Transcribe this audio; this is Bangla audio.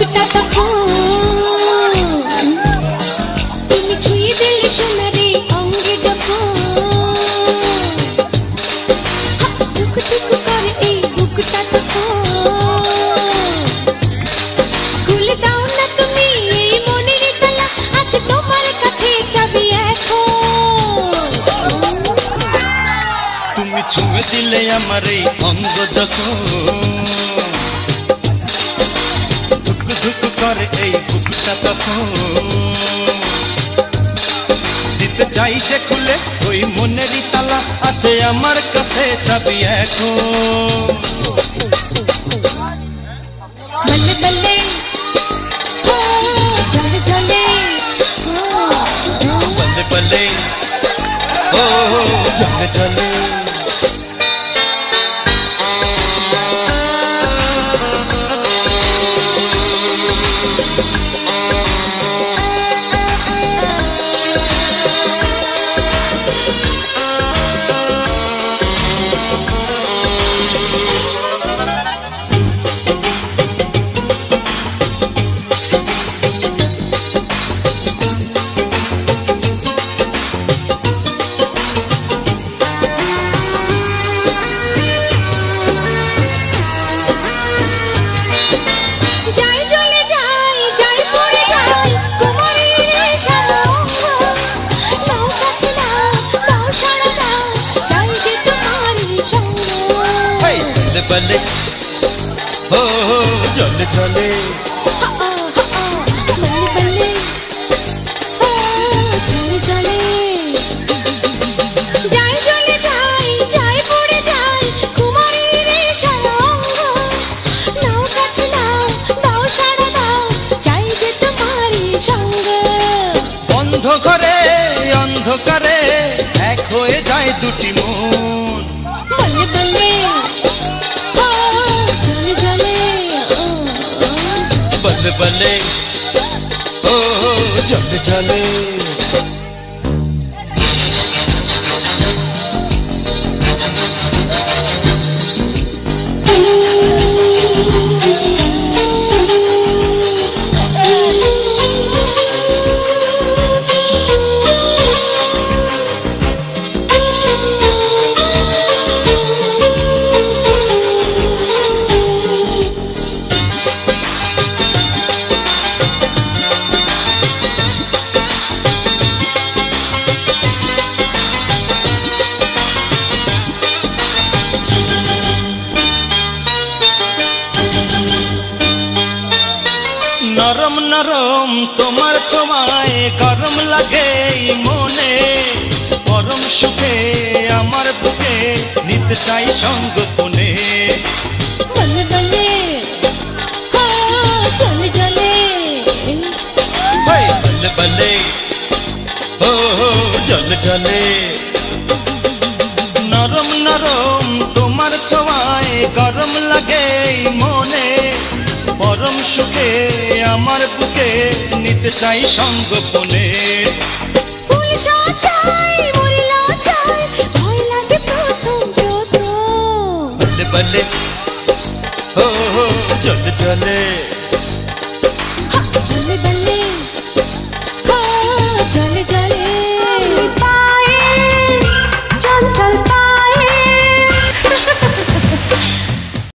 বুকটা তখন তুমি ছুঁয়ে দিলে সোনারে অঙ্গে যখন টুকু টুকু করে এই বুকটা তখন খুলে দাও না তুমি এই মনের তালা আছে তোমার কাছে চাবি এখন তুমি ছুঁয়ে দিলে আমার এই অঙ্গ যখন ধুক ধুক করে এই বুকটা তখন দিতে চাই যে খুলে ওই মনেরই তালা আছে আমার কাছে চাবি এখন বলে বলে ও জলে জলে বলে বলে ও জলে জলে हो चले चले बल्ले हो चले चले जाए चले जाए जाए पड़े जाए कुमारी रे शालंग नाव काছে নাও দাও সারা দাও চাই যে তোমারই সঙ্গ অন্ধকারে এক হয়ে যায় দুটি মন বলে বলে बल्ले बल्ले ओ चले चले नरम नरम तुम्हार छोमाय गरम लागे मने परम सुखे आमार बुके निते चाई संगोपने बल्ले बल्ले हो चले चले बल्ले बल्ले हो चले चले नरम नरम तुम्हार छोमाय गरम लागे मने परम सुखे आमार बुके निते चाई संगोपने फुल साजाई मरिला चाই ভয় লাগে প্রথম প্রথম बल्ले बल्ले हो चले चले